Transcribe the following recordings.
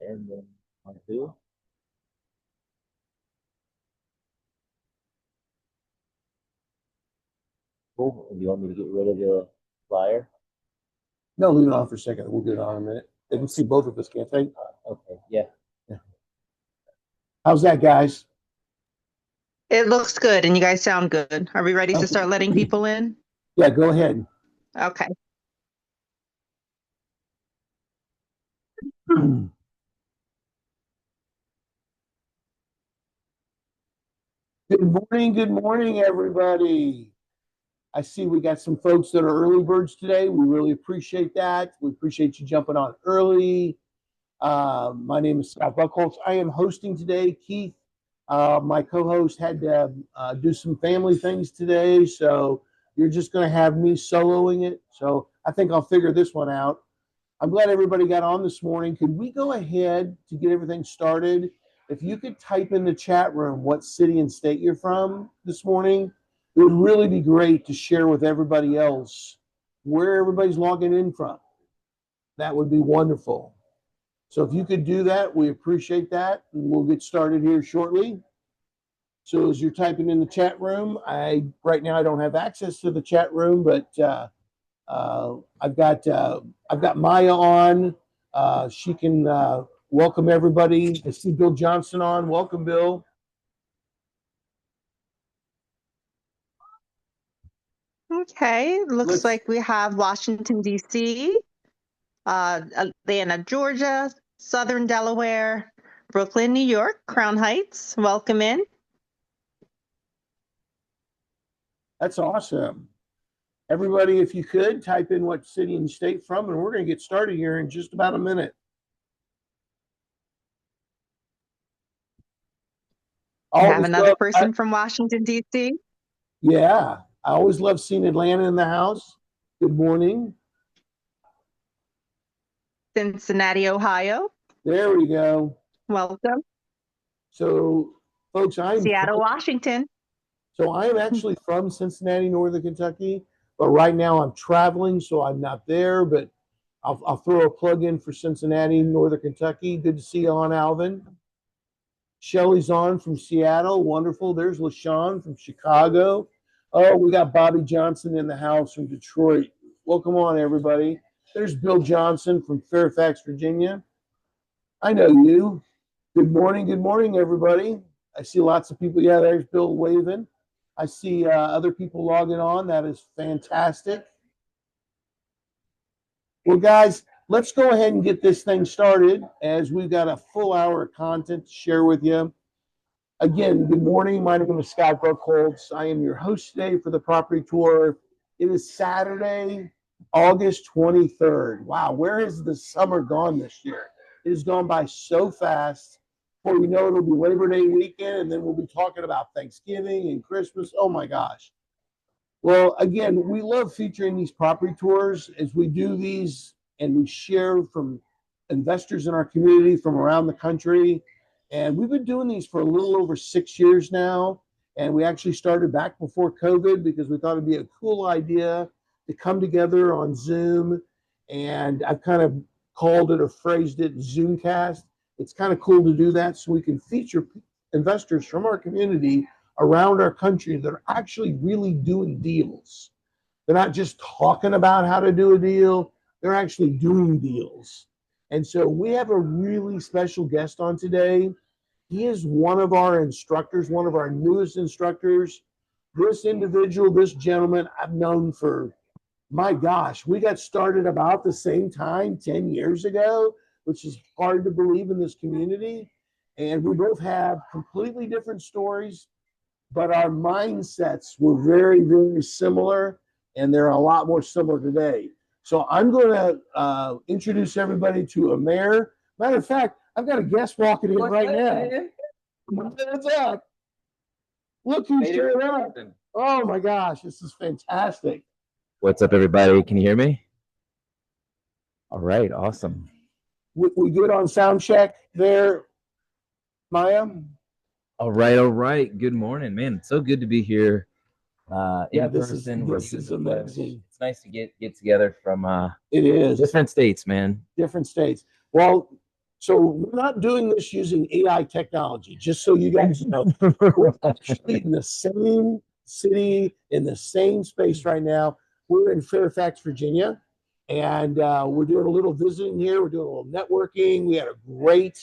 And then on two. Cool. Do you want me to get rid of the flyer? No, leave it on for a second. We'll get it on in a minute. They can see both of us, can't they? Okay. Yeah. Yeah. How's that, guys? It looks good, and you guys sound good. Are we ready to Okay. start letting people in? Yeah, go ahead. Okay. Good morning, everybody. I see we got some folks that are early birds today. We really appreciate that. We appreciate you jumping on early. My name is Scott Buckholz. I am hosting today. Keith, my co-host, had to do some family things today, so you're just going to have me soloing it. So I think I'll figure this one out. I'm glad everybody got on this morning. Could we go ahead to get everything started? If you could type in the chat room what city and state you're from this morning, it would really be great to share with everybody else where everybody's logging in from. That would be wonderful. So if you could do that, we appreciate that. And we'll get started here shortly. So as you're typing in the chat room, right now I don't have access to the chat room, but I've got Maya on. She can welcome everybody. I see Bill Johnson on. Welcome, Bill. Okay. Looks like we have Washington, D.C., Atlanta, Georgia, Southern Delaware, Brooklyn, New York, Crown Heights. Welcome in. That's awesome. Everybody, if you could, type in what city and state from, and we're going to get started here in just about a minute. We have another person from Washington, D.C. Yeah, I always love seeing Atlanta in the house. Good morning. Cincinnati, Ohio. There we go. Welcome. So, folks, Seattle, Washington. So I am actually from Cincinnati, Northern Kentucky, but right now I'm traveling, so I'm not there. But I'll throw a plug in for Cincinnati, Northern Kentucky. Good to see you on, Alvin. Shelly's on from Seattle. Wonderful. There's LaShawn from Chicago. Oh, we got Bobby Johnson in the house from Detroit. Welcome on, everybody. There's Bill Johnson from Fairfax, Virginia. I know you. Good morning, everybody. I see lots of people. Yeah, there's Bill waving. I see other people logging on. That is fantastic. Well, guys, let's go ahead and get this thing started as we've got a full hour of content to share with you. Again, good morning. My name is Scott Buckholz. I am your host today for the property tour. It is Saturday, August 23rd. Wow, where has the summer gone this year? It has gone by so fast. Before we know it, it'll be Labor Day weekend, and then we'll be talking about Thanksgiving and Christmas. Oh my gosh. Well, again, we love featuring these property tours as we do these and we share from investors in our community from around the country. And we've been doing these for a little over 6 years now. And we actually started back before COVID because we thought it'd be a cool idea to come together on Zoom. And I've kind of called it or phrased it Zoomcast. It's kind of cool to do that so we can feature investors from our community around our country that are actually really doing deals. They're not just talking about how to do a deal, they're actually doing deals. And so we have a really special guest on today. He is one of our instructors, one of our newest instructors. This individual, this gentleman, I've known for, my gosh, we got started about the same time 10 years ago, which is hard to believe in this community. And we both have completely different stories, but our mindsets were very, very similar, and they're a lot more similar today. So I'm going to introduce everybody to Amer. Matter of fact, I've got a guest walking in right now. What's up? Look who's showing up. Oh my gosh, this is fantastic. What's up, everybody? Can you hear me? All right, awesome. We good on sound check there, Maya? All right. Good morning, man. It's so good to be here. In person. This is amazing. It's nice to get together from it is different states, man. Different states. Well, So we're not doing this using AI technology, just so you guys know. We're actually in the same city, in the same space right now. We're in Fairfax, Virginia, and we're doing a little visiting here. We're doing a little networking. We had a great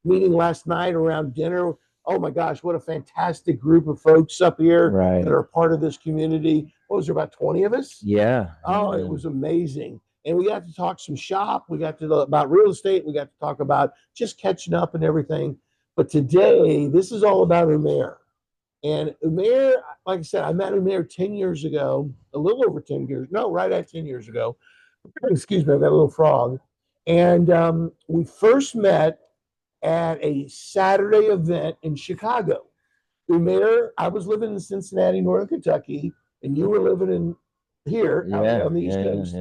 meeting last night around dinner. Oh my gosh, what a fantastic group of folks up here Right. that are part of this community. What was there, about 20 of us? Yeah. Oh, it was amazing. And we got to talk some shop. We got to talk about real estate. We got to talk about just catching up and everything. But today, this is all about Umair. And Umair, like I said, I met Umair 10 years ago, a little over 10 years. No, right at 10 years ago. Excuse me, I got a little frog. And we first met at a Saturday event in Chicago. Umair, I was living in Cincinnati, Northern Kentucky, and you were living in here out on the East Coast.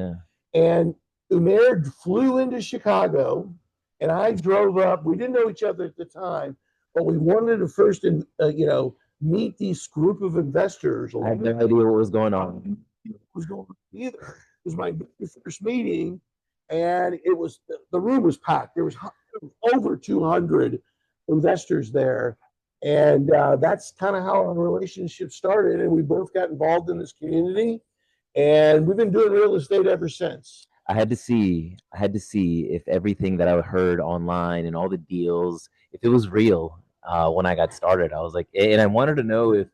And Umair flew into Chicago, and I drove up. We didn't know each other at the time, but we wanted to first, meet these group of investors. I had no idea what was going on. What was going on either? It was my first meeting, and it was the room was packed. There was over 200 investors there, and that's kind of how our relationship started. And we both got involved in this community, and we've been doing real estate ever since. I had to see if everything that I heard online and all the deals, if it was real. When I got started, I was like, and I wanted to know if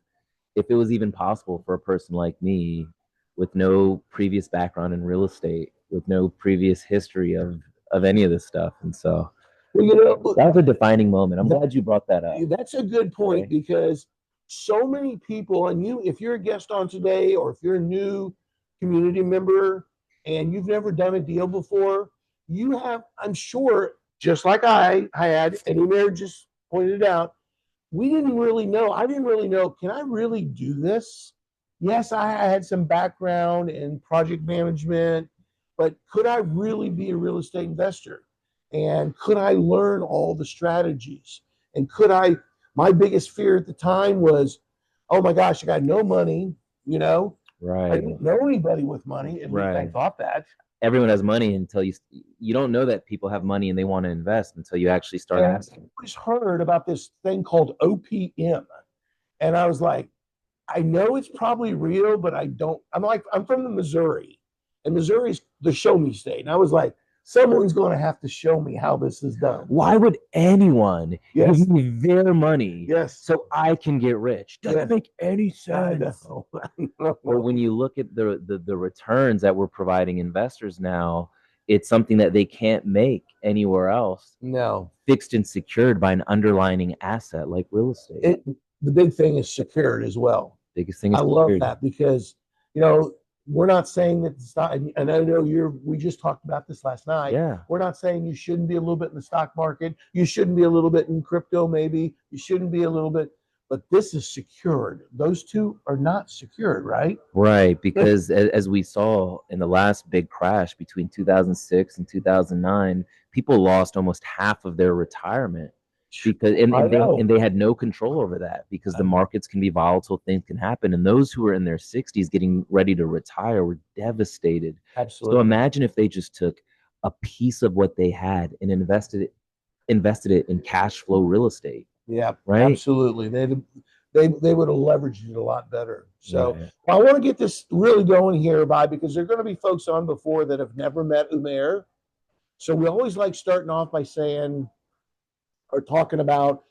it was even possible for a person like me with no previous background in real estate, with no previous history of any of this stuff. And so that was a defining moment. I'm glad you brought that up. That's a good point, okay, because so many people, and if you're a guest on today, or if you're a new community member and you've never done a deal before, you have, I'm sure, just like I had, and Umair just pointed out, we didn't really know. I didn't really know, can I really do this? Yes, I had some background in project management, but could I really be a real estate investor? And could I learn all the strategies? And my biggest fear at the time was, oh my gosh, I got no money, Right. I didn't know anybody with money. At least I thought that. Everyone has money until you don't know that people have money and they want to invest until you actually start asking. I always heard about this thing called OPM. And I was like, I know it's probably real, but I don't. I'm from the Missouri, and Missouri's the show me state. And I was like, someone's going to have to show me how this is done. Why would anyone give me their money so I can get rich? Doesn't make any sense. But when you look at the returns that we're providing investors now, it's something that they can't make anywhere else. No. Fixed and secured by an underlying asset like real estate. The big thing is secured as well. Biggest thing is secured. Love that, because, we're not saying that it's not, and I know we just talked about this last night. Yeah. We're not saying you shouldn't be a little bit in the stock market. You shouldn't be a little bit in crypto, maybe. You shouldn't be a little bit, but this is secured. Those two are not secured, right? Right, because as we saw in the last big crash between 2006 and 2009, people lost almost half of their retirement. Because and they had no control over that, because the markets can be volatile, things can happen, and those who were in their 60s getting ready to retire were devastated. Absolutely. So imagine if they just took a piece of what they had and invested it in cash flow real estate. Yeah, right. Absolutely. They would have leveraged it a lot better. So I want to get this really going here, Bob, because there are going to be folks on before that have never met Umair. So we always like starting off by saying, or talking about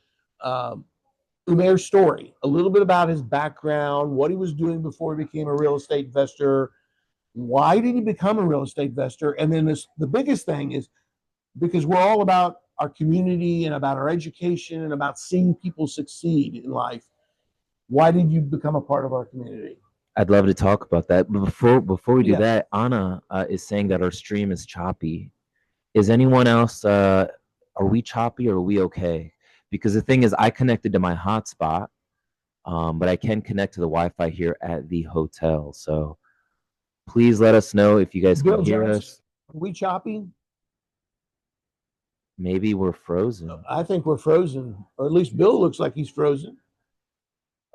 Umair's story, a little bit about his background, what he was doing before he became a real estate investor, why did he become a real estate investor, and then the biggest thing is, because we're all about our community and about our education and about seeing people succeed in life. Why did you become a part of our community? I'd love to talk about that, but before we do that, Anna is saying that our stream is choppy. Is anyone else? Are we choppy or are we okay? Because the thing is, I connected to my hotspot, but I can connect to the Wi-Fi here at the hotel. So please let us know if you guys can hear us. Are we choppy? Maybe we're frozen. I think we're frozen, or at least Bill looks like he's frozen.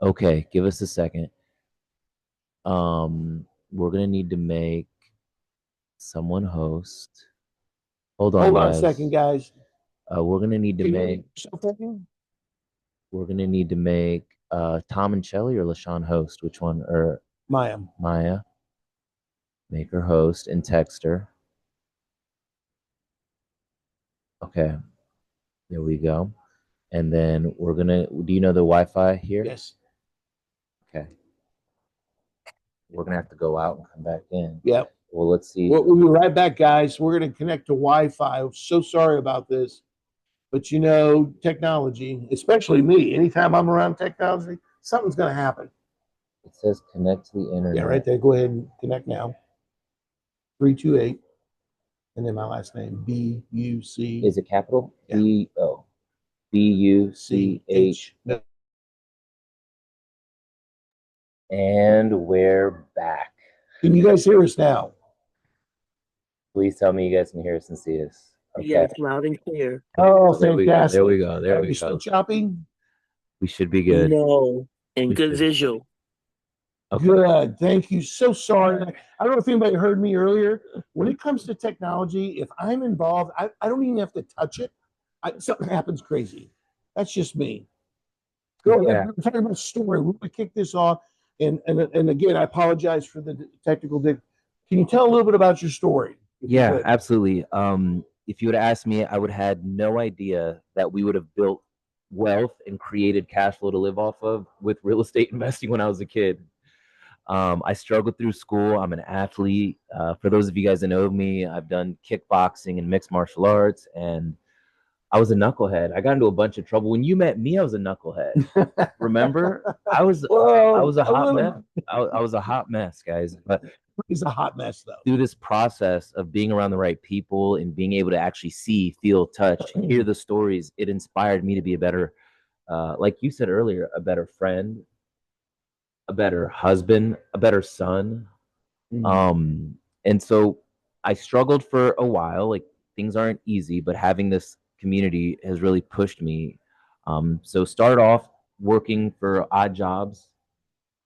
Okay, give us a second. We're gonna need to make someone host. Hold on a second, guys. We're gonna need to Can you make something? we're gonna need to make Tom and Shelly or LaShawn host. Which one? Or Maya. Maya, make her host and text her. Okay, there we go. And then we're gonna. Do you know the Wi-Fi here? Yes. Okay. We're gonna have to go out and come back in. Yep. Well, let's see. We'll be right back, guys. We're going to connect to Wi-Fi. I'm so sorry about this, but you know, technology, especially me. Anytime I'm around technology, something's going to happen. It says connect to the internet. Yeah, right there. Go ahead and connect now. 328, and then my last name B-U-C. Is it capital? Yeah. B-O. B-U-C-H. No. And we're back. Can you guys hear us now? Please tell me you guys can hear us and see us. Okay. Yes, loud and clear. Oh, there fantastic. There we go. There we go. Still choppy? We should be good. No, and good visual. Okay. Good. Thank you. So sorry. I don't know if anybody heard me earlier. When it comes to technology, if I'm involved, I don't even have to touch it. Something happens crazy. That's just me. Go ahead. We're talking about a story. We're going to kick this off. And again, I apologize for the technical Can you tell a little bit about your story? Yeah, absolutely. If you would have asked me, I would have had no idea that we would have built wealth and created cash flow to live off of with real estate investing when I was a kid. I struggled through school. I'm an athlete. For those of you guys that know me, I've done kickboxing and mixed martial arts, and I was a knucklehead. I got into a bunch of trouble. When you met me, I was a knucklehead. Remember? I was a hot mess. I was a hot mess, guys. But he's a hot mess, though. Through this process of being around the right people and being able to actually see, feel, touch, hear the stories, it inspired me to be a better, like you said earlier, a better friend, a better husband, a better son. And so I struggled for a while. Like, things aren't easy, but having this community has really pushed me. So started off working for odd jobs,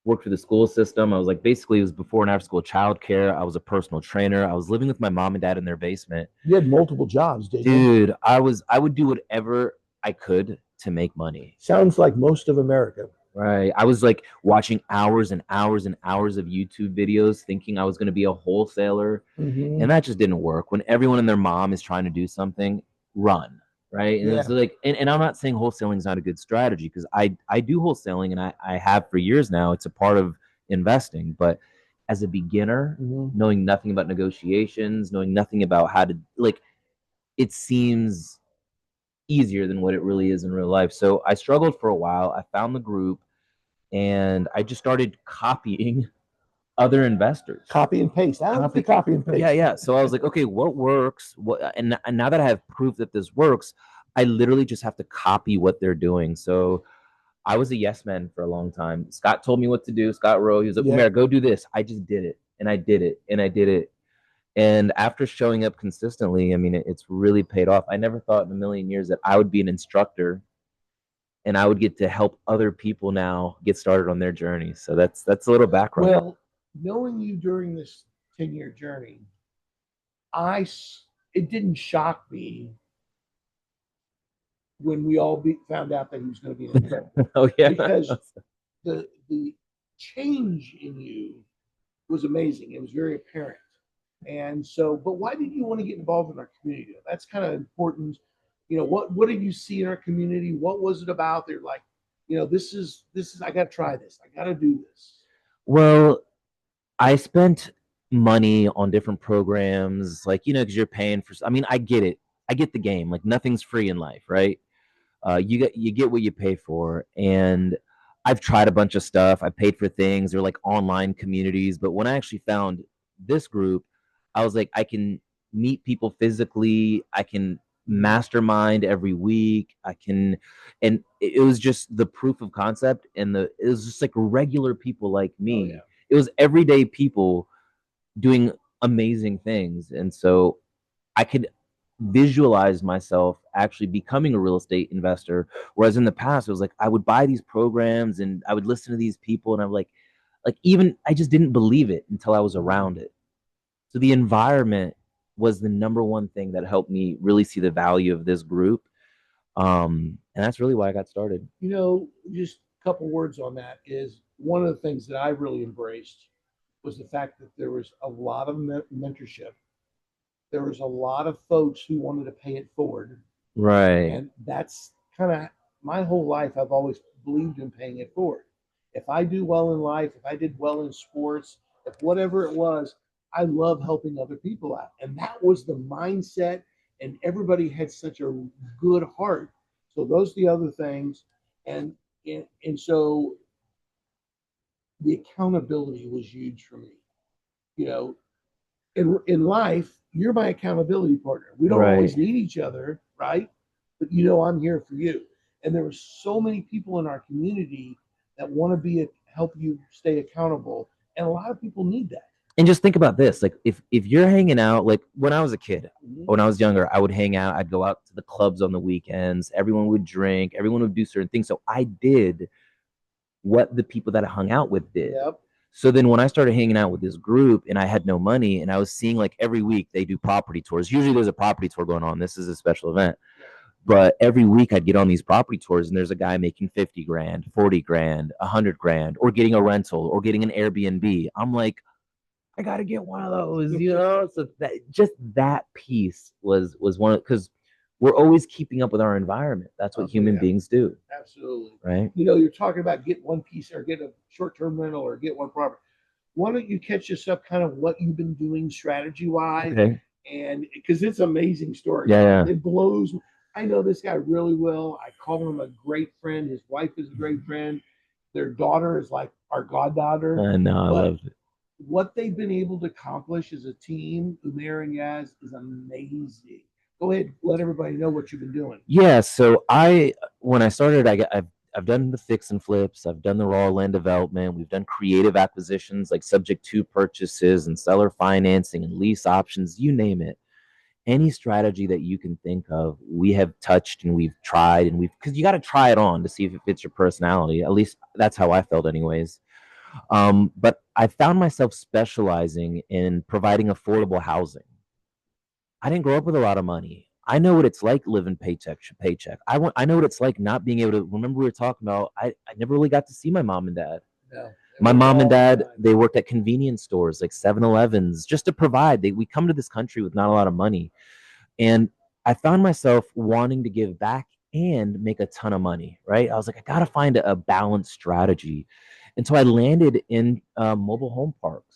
worked for the school system. I was like, basically, it was before and after school childcare. I was a personal trainer. I was living with my mom and dad in their basement. You had multiple jobs, didn't you? Dude, I would do whatever I could to make money. Sounds like most of America. Right. I was like watching hours and hours and hours of YouTube videos thinking I was going to be a wholesaler. And that just didn't work. When everyone and their mom is trying to do something, run. Right. And it's like, and I'm not saying wholesaling is not a good strategy, because I do wholesaling, and I have for years now. It's a part of investing. But as a beginner, knowing nothing about negotiations, knowing nothing about how to, like, it seems easier than what it really is in real life. So I struggled for a while. I found the group, and I just started copying other investors. Copy and paste. Copy and paste. Yeah. So I was like, okay, what works? And now that I have proof that this works, I literally just have to copy what they're doing. So I was a yes man for a long time. Scott told me what to do. Scott Rowe, he was like, Umar, go do this. I just did it. And I did it. And I did it. And after showing up consistently, I mean, it's really paid off. I never thought in a million years that I would be an instructor and I would get to help other people now get started on their journey. So that's a little background. Well, knowing you during this 10-year journey, it didn't shock me when we all found out that he was going to be an investor. Oh yeah, because the change in you was amazing. It was very apparent. And so, but why did you want to get involved in our community? That's kind of important. You know, what did you see in our community? What was it about? They're like, you know, this is I got to try this. I got to do this. Well, I spent money on different programs, like, you know, because you're paying for. I mean, I get it. I get the game. Like, nothing's free in life, right? You get what you pay for, and I've tried a bunch of stuff. I paid for things. They're like online communities, but when I actually found this group, I was like, I can meet people physically. I can mastermind every week. And it was just the proof of concept, and it was just like regular people like me. Oh, yeah. It was everyday people doing amazing things. And so I could visualize myself actually becoming a real estate investor. Whereas in the past, it was like, I would buy these programs and I would listen to these people, and I'm like even I just didn't believe it until I was around it. So the environment was the number one thing that helped me really see the value of this group. And that's really why I got started. You know, just a couple words on that is one of the things that I really embraced was the fact that there was a lot of mentorship. There was a lot of folks who wanted to pay it forward. Right. And that's kind of my whole life. I've always believed in paying it forward. If I do well in life, if I did well in sports, if whatever it was, I love helping other people out. And that was the mindset. And everybody had such a good heart. So those are the other things. And so the accountability was huge for me. You know, in life, you're my accountability partner. We don't always need each other, right? But you know, I'm here for you. And there were so many people in our community that want to help you stay accountable, and a lot of people need that. And just think about this, like if you're hanging out, like when I was a kid, when I was younger, I would hang out, I'd go out to the clubs on the weekends, everyone would drink, everyone would do certain things. So I did what the people that I hung out with did. Yep. So then when I started hanging out with this group and I had no money and I was seeing like every week they do property tours. Usually there's a property tour going on. This is a special event. But every week I'd get on these property tours and there's a guy making 50 grand, 40 grand, 100 grand, or getting a rental or getting an Airbnb. I'm like, I got to get one of those, you know? So that just that piece was one of, because we're always keeping up with our environment. That's what human beings do. Absolutely. Right. You know, you're talking about get one piece or get a short-term rental or get one property. Why don't you catch us up kind of what you've been doing strategy-wise? Okay. And because it's an amazing story. Yeah. It blows. I know this guy really well. I call him a great friend. His wife is a great friend. Their daughter is like our goddaughter. I know. I love it. What they've been able to accomplish as a team, Umair and Yaz, is amazing. Go ahead, let everybody know what you've been doing. Yeah, so when I started, I've done the fix and flips, I've done the raw land development, we've done creative acquisitions like subject to purchases and seller financing and lease options, you name it. Any strategy that you can think of, we have touched and we've tried and because you got to try it on to see if it fits your personality. At least that's how I felt, anyways. But I found myself specializing in providing affordable housing. I didn't grow up with a lot of money. I know what it's like living paycheck to paycheck. I know what it's like not being able to remember we were talking about. I never really got to see my mom and dad. No, my mom and dad, they worked at convenience stores like 7-Elevens just to provide. We come to this country with not a lot of money. And I found myself wanting to give back and make a ton of money, right? I was like, I got to find a balanced strategy. And so I landed in mobile home parks.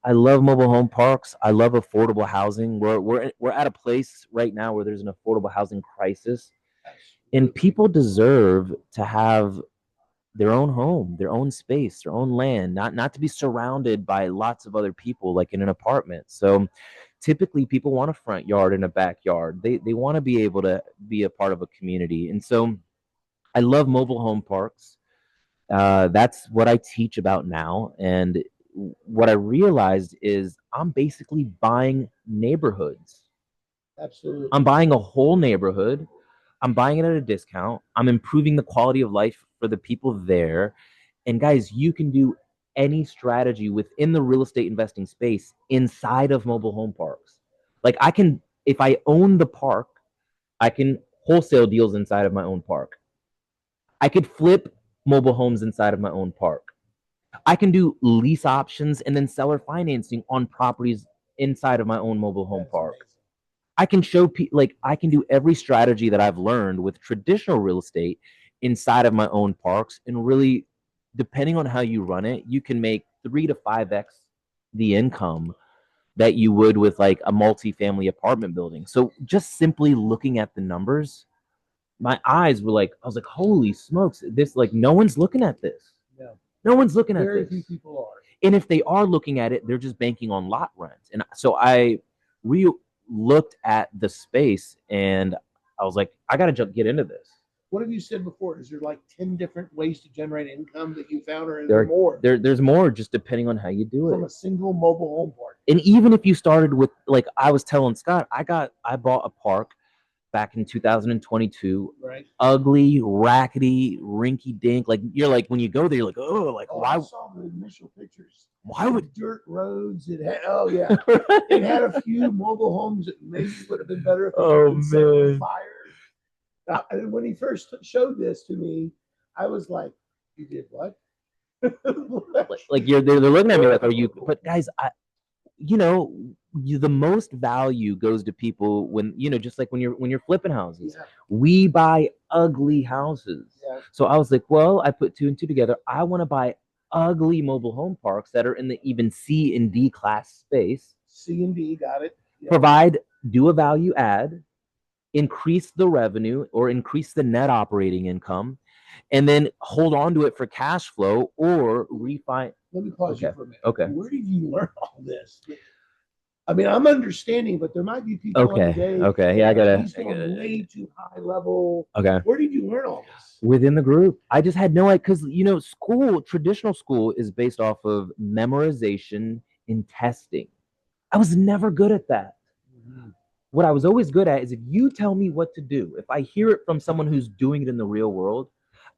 I love mobile home parks. I love affordable housing. We're at a place right now where there's an affordable housing crisis, and people deserve to have their own home, their own space, their own land, not to be surrounded by lots of other people like in an apartment. So typically people want a front yard and a backyard. They want to be able to be a part of a community. And so I love mobile home parks. That's what I teach about now. And what I realized is I'm basically buying neighborhoods. Absolutely. I'm buying a whole neighborhood. I'm buying it at a discount. I'm improving the quality of life for the people there. And guys, you can do any strategy within the real estate investing space inside of mobile home parks. Like if I own the park, I can wholesale deals inside of my own park. I could flip mobile homes inside of my own park. I can do lease options and then seller financing on properties inside of my own mobile home park. Amazing. I can show people, like, I can do every strategy that I've learned with traditional real estate inside of my own parks. And really, depending on how you run it, you can make 3 to 5x the income that you would with like a multi-family apartment building. So just simply looking at the numbers, my eyes were like, I was like, holy smokes, this, like, no one's looking at this. No. No one's looking at this. Very few people are. And if they are looking at it, they're just banking on lot rent. And so I looked at the space and I was like, I got to get into this. What have you said before? Is there like 10 different ways to generate income that you found, or is there more? There's more, just depending on how you do it. From a single mobile home park. And even if you started with, like I was telling Scott, I bought a park back in 2022. Right. Ugly, rackety, rinky dink. Like, you're like, when you go there, you're like, oh, like, why? I saw the initial pictures. Why would dirt roads? It had, oh yeah, it had a few mobile homes that maybe would have been better if man, fires. When he first showed this to me, I was like, "You did what?" Like they're looking at me like, "Are you?" But guys, the most value goes to people when just like when you're flipping houses. Yeah. We buy ugly houses. Yeah. So I was like, well, I put two and two together. I want to buy ugly mobile home parks that are in the even C and D class space. C and D, got it. Yeah. Do a value add, increase the revenue or increase the net operating income, and then hold on to it for cash flow or refi. Let me pause you for a minute. Okay. Where did you learn all this? I mean, I'm understanding, but there might be people today. Okay. Yeah, he's going way too high level. Okay. Where did you learn all this? Within the group. I just had no idea because traditional school is based off of memorization and testing. I was never good at that. Mm-hmm. What I was always good at is if you tell me what to do, if I hear it from someone who's doing it in the real world,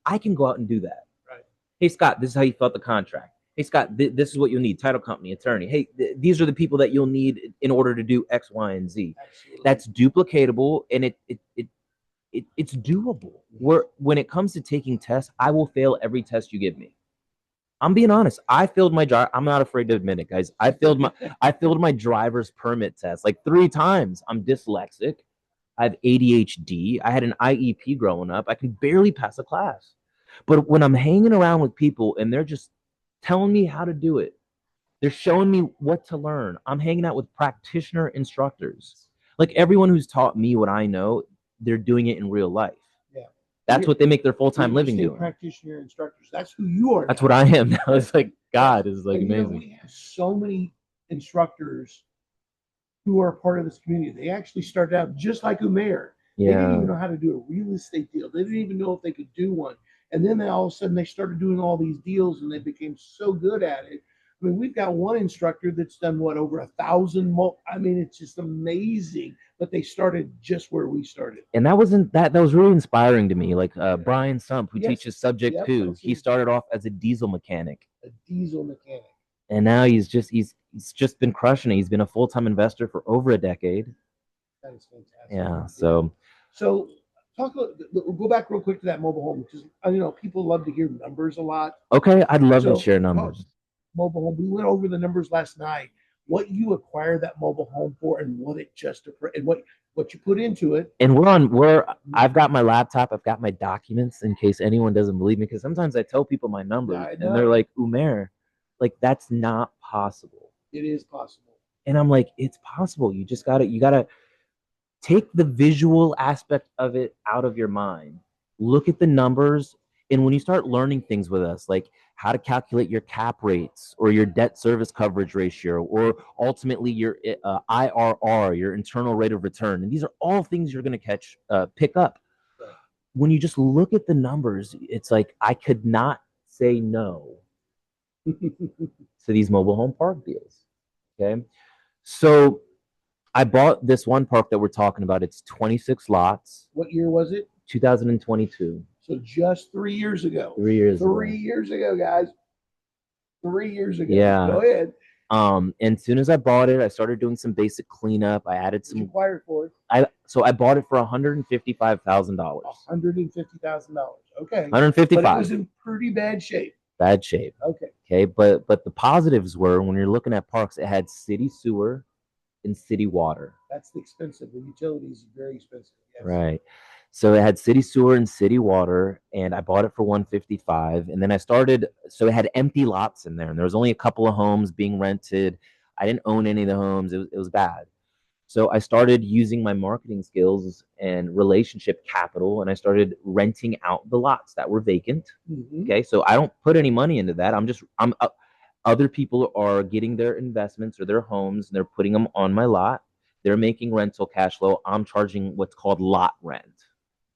I can go out and do that. Right. Hey, Scott, this is how you fill out the contract. Hey, Scott, this is what you'll need. Title company, attorney. Hey, these are the people that you'll need in order to do X, Y, and Z. Absolutely. That's duplicatable, and it's doable. When it comes to taking tests, I will fail every test you give me. I'm being honest. I failed my drive. I'm not afraid to admit it, guys. I failed my driver's permit test like 3 times. I'm dyslexic. I have ADHD. I had an IEP growing up. I can barely pass a class. But when I'm hanging around with people and they're just telling me how to do it, they're showing me what to learn. I'm hanging out with practitioner instructors. Like everyone who's taught me what I know, they're doing it in real life. Yeah. That's what they make their full-time living doing. Practitioner instructors. That's who you are. That's what I am now. It's like God is like amazing. We have so many instructors who are part of this community. They actually started out just like Umair. Yeah. They didn't even know how to do a real estate deal. They didn't even know if they could do one. And then all of a sudden they started doing all these deals and they became so good at it. I mean, we've got one instructor that's done over 1,000. I mean, it's just amazing. But they started just where we started, and that was really inspiring to me. Like Brian Sump, who teaches Subject 2, he started off as a diesel mechanic. And now he's just been crushing it. He's been a full-time investor for over a decade. That is fantastic. Yeah. So go back real quick to that mobile home because people love to hear numbers a lot. Okay, I'd love to share numbers. Mobile home. We went over the numbers last night. What you acquired that mobile home for, and what you put into it. And I've got my laptop. I've got my documents in case anyone doesn't believe me. Because sometimes I tell people my numbers, and they're like, "Umair, like that's not possible." It is possible. And I'm like, it's possible. You gotta take the visual aspect of it out of your mind. Look at the numbers. And when you start learning things with us, like how to calculate your cap rates or your debt service coverage ratio, or ultimately your IRR, your internal rate of return, and these are all things you're going to pick up. When you just look at the numbers, it's like I could not say no to these mobile home park deals. Okay, so I bought this one park that we're talking about. It's 26 lots. What year was it? 2022. So just 3 years ago. 3 years ago. 3 years ago, guys. 3 years ago. Yeah. Go ahead. And as soon as I bought it, I started doing some basic cleanup. I added some. What did you acquire it for? So I bought it for $155,000. $155,000. Okay. 155. But it was in pretty bad shape. Bad shape. Okay. Okay, but the positives were when you're looking at parks, it had city sewer and city water. That's the expensive. The utilities are very expensive. Yes. Right. So it had city sewer and city water, and I bought it for $155,000. And then so it had empty lots in there, and there was only a couple of homes being rented. I didn't own any of the homes. It was bad. So I started using my marketing skills and relationship capital, and I started renting out the lots that were vacant. Mm-hmm. Okay, so I don't put any money into that. Other people are getting their investments or their homes, and they're putting them on my lot. They're making rental cash flow. I'm charging what's called lot rent.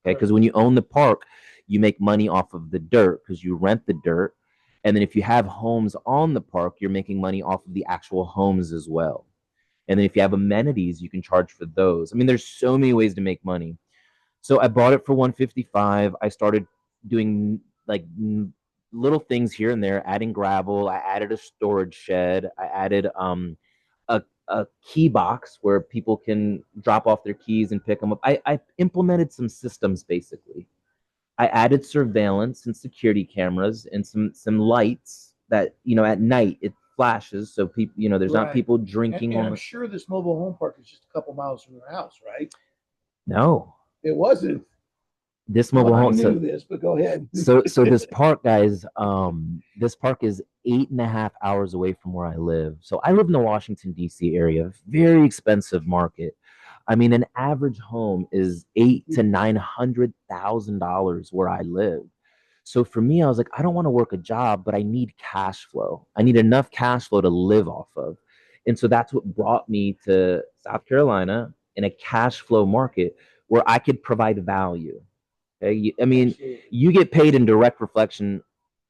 Okay, because when you own the park, you make money off of the dirt because you rent the dirt. And then if you have homes on the park, you're making money off of the actual homes as well. And then if you have amenities, you can charge for those. I mean, there's so many ways to make money. So I bought it for $155,000. I started doing like little things here and there, adding gravel. I added a storage shed. I added a key box where people can drop off their keys and pick them up. I implemented some systems basically. I added surveillance and security cameras and some lights that, at night it flashes so people, there's not people drinking and on I'm the. sure this mobile home park is just a couple miles from your house, right? No, It wasn't. this mobile I home. knew So this, but go ahead. so this park, guys, this park is 8.5 hours away from where I live. So I live in the Washington D.C. area, very expensive market. I mean, an average home is $800,000 to $900,000 where I live. So for me, I was like, I don't want to work a job, but I need cash flow. I need enough cash flow to live off of. And so that's what brought me to South Carolina in a cash flow market where I could provide value. Okay? I mean, you get paid in direct reflection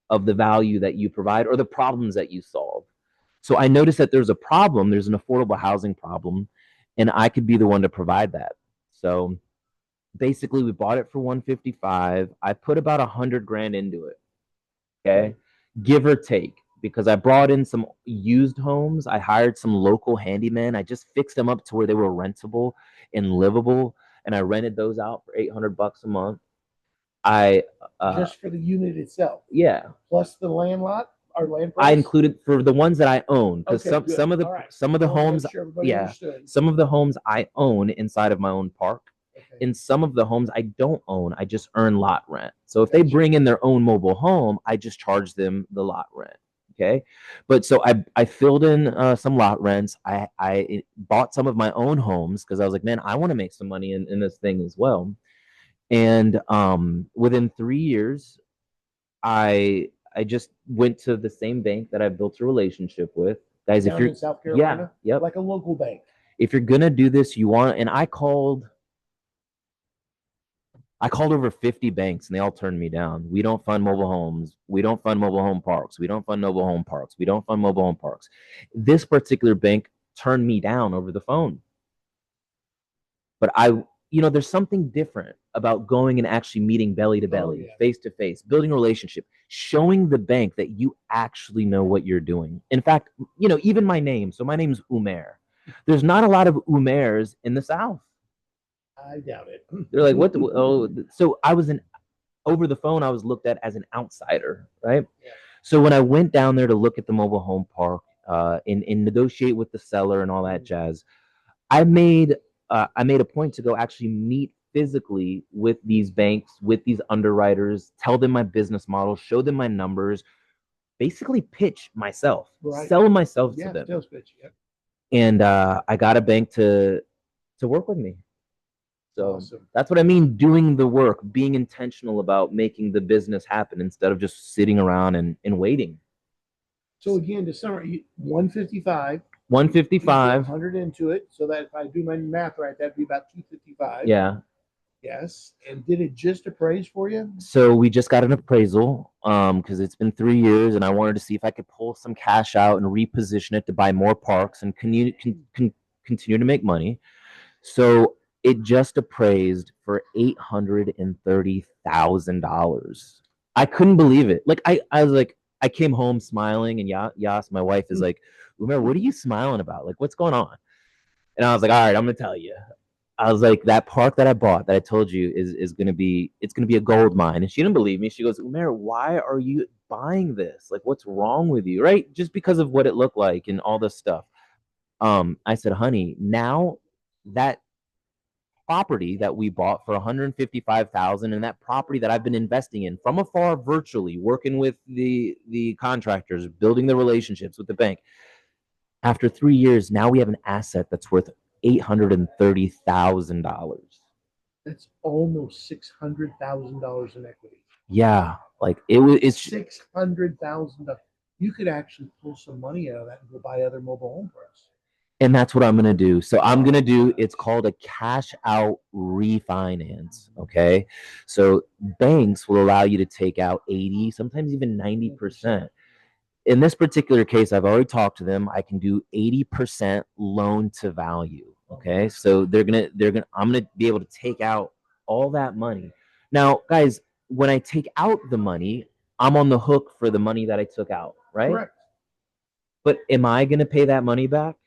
of the value that you provide or the problems that you solve. So I noticed that there's a problem, there's an affordable housing problem, and I could be the one to provide that. So basically we bought it for 155. I put about 100 grand into it. Okay. Give or take. Because I brought in some used homes. I hired some local handymen. I just fixed them up to where they were rentable and livable. And I rented those out for $800 a month. I just for the unit itself. Yeah. Plus the land lot or land price. I included for the ones that I own because Okay, some of the right. some of the homes, some of the homes I own inside of my own park. Okay. In some of the homes I don't own, I just earn lot rent. So if they bring in their own mobile home, I just charge them the lot rent. Okay. But so I filled in some lot rents. I bought some of my own homes because I was like, man, I want to make some money in this thing as well. And within 3 years, I just went to the same bank that I built a relationship with. Guys, Down if you're in South Carolina, yep. like a local bank. If you're gonna do this, and I called over 50 banks and they all turned me down. We don't fund mobile homes. We don't fund mobile home parks. We don't fund mobile home parks. We don't fund mobile home parks. This particular bank turned me down over the phone. But there's something different about going and actually meeting belly to belly, face to face, building a relationship, showing the bank that you actually know what you're doing. In fact, even my name. So my name's Umair. There's not a lot of Umairs in the South. I doubt it. They're like, what? So I was over the phone, I was looked at as an outsider, right? Yeah. So when I went down there to look at the mobile home park and negotiate with the seller and all that jazz, I made a point to go actually meet physically with these banks, with these underwriters, tell them my business model, show them my numbers, basically pitch myself, sell myself to them. Sales pitch, yeah. And I got a bank to work with me. So that's what I mean, doing the work, being intentional about making the business happen instead of just sitting around and waiting. So again, to summarize, 155. 100 into it, so that if I do my math right, that'd be about 255. Yeah. Yes. And did it just appraise for you? So we just got an appraisal because it's been 3 years, and I wanted to see if I could pull some cash out and reposition it to buy more parks and continue to make money. So it just appraised for $830,000. I couldn't believe it. Like I was like, I came home smiling, and Yas, my wife, is like, Umair, what are you smiling about? Like, what's going on? And I was like, all right, I'm gonna tell you. I was like, that park that I bought, that I told you is gonna be a gold mine. And she didn't believe me. She goes, Umair, why are you buying this? Like, what's wrong with you? Right? Just because of what it looked like and all this stuff. I said, honey, now that property that we bought for 155,000 and that property that I've been investing in from afar, virtually working with the contractors, building the relationships with the bank. After 3 years, now we have an asset that's worth $830,000. That's almost $600,000 in equity. Yeah, like it's $600,000. You could actually pull some money out of that and go buy other mobile home parks. And that's what I'm going to do. So I'm going to do, it's called a cash out refinance. Okay. So banks will allow you to take out 80, sometimes even 90%. In this particular case, I've already talked to them. I can do 80% loan to value. Okay. So I'm going to be able to take out all that money. Now, guys, when I take out the money, I'm on the hook for the money that I took out, right? Correct. But am I going to pay that money back?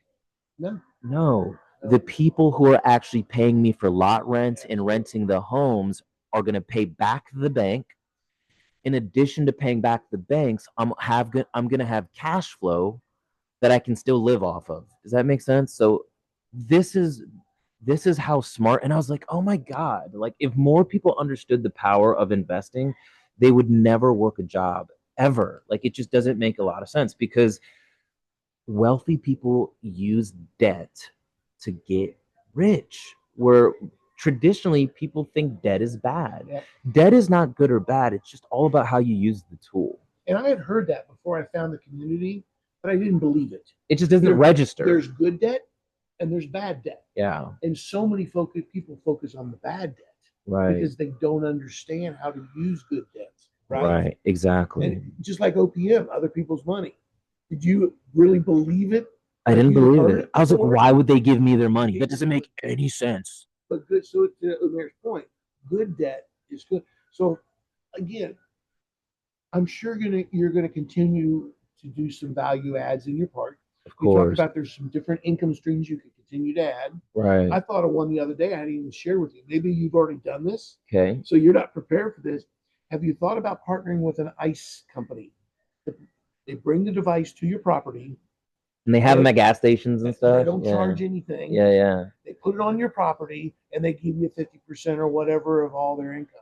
No. No. The people who are actually paying me for lot rent and renting the homes are going to pay back the bank. In addition to paying back the banks, I'm going to have cash flow that I can still live off of. Does that make sense? So this is this is how smart. And I was like, oh my God, like if more people understood the power of investing, they would never work a job ever. Like it just doesn't make a lot of sense because wealthy people use debt to get rich. Where traditionally people think debt is bad. Yeah. Debt is not good or bad. It's just all about how you use the tool. And I had heard that before I found the community, but I didn't believe it. It just doesn't register. There's good debt and there's bad debt. Yeah. And so many people focus on the bad debt. Right. Because they don't understand how to use good debts. Right. Exactly. And just like OPM, other people's money. Did you really believe it? I didn't believe it. I was like, why would they give me their money? That doesn't make any sense. But good. So to Umair's point, good debt is good. So again, I'm sure you're gonna continue to do some value adds in your park. Of You talked course. about there's some different income streams you could continue to add. Right. I thought of one the other day I hadn't even shared with you. Maybe you've already done this. Okay. So you're not prepared for this. Have you thought about partnering with an ice company? They bring the device to your property. And they have them at gas stations and stuff. They don't charge anything. Yeah, yeah. They put it on your property and they give you 50% or whatever of all their income.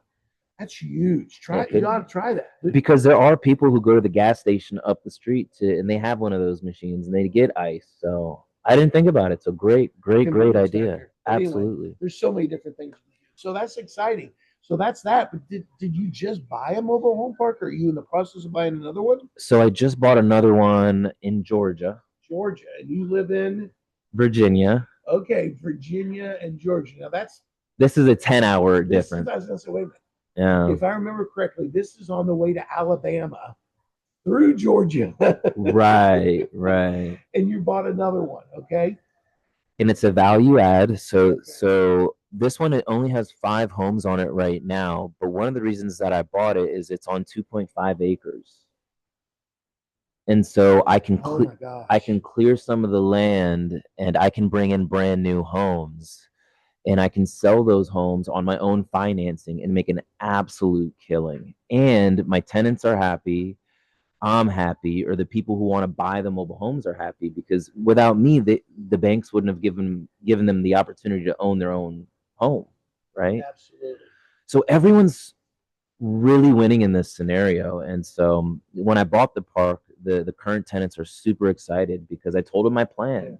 That's huge. You ought to try that. Because there are people who go to the gas station up the street and they have one of those machines and they get ice. So I didn't think about it. So great idea. Absolutely. Anyway, there's so many different things. So that's exciting. So that's that. But did you just buy a mobile home park, or are you in the process of buying another one? So I just bought another one in Georgia. Georgia, and you live in Virginia. Okay, Virginia and Georgia. Now this is a 10-hour difference. I was gonna say, wait a minute. Yeah. If I remember correctly, this is on the way to Alabama through Georgia. Right. And you bought another one, okay? And it's a value add. So this one, it only has 5 homes on it right now. But one of the reasons that I bought it is it's on 2.5 acres. And so I can clear some of the land and I can bring in brand new homes and I can sell those homes on my own financing and make an absolute killing. And my tenants are happy. I'm happy, or the people who want to buy the mobile homes are happy, because without me, the banks wouldn't have given them the opportunity to own their own home, right? Absolutely. So everyone's really winning in this scenario. And so when I bought the park, the current tenants are super excited because I told them my plan. Yeah.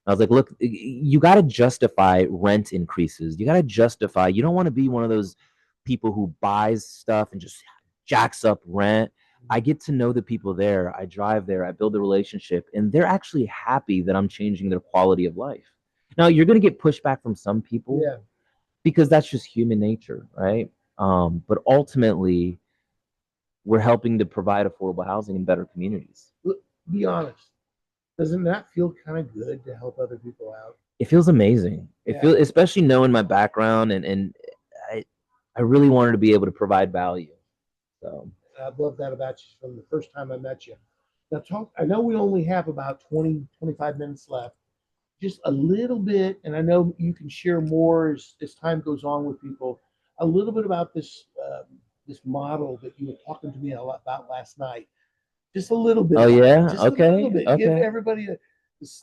I was like, look, you got to justify rent increases. You got to justify. You don't want to be one of those people who buys stuff and just jacks up rent. I get to know the people there. I drive there. I build a relationship, and they're actually happy that I'm changing their quality of life. Now, you're going to get pushback from some people, because that's just human nature, right? But ultimately, we're helping to provide affordable housing in better communities. Be honest. Doesn't that feel kind of good to help other people out? It feels amazing. It feels, especially knowing my background, and I really wanted to be able to provide value. So I love that about you from the first time I met you. Now I know we only have about 20, 25 minutes left. Just a little bit, and I know you can share more as time goes on with people, a little bit about this this model that you were talking to me about last night. Just a little bit. Oh, yeah? Just okay. A little bit. Okay. Give everybody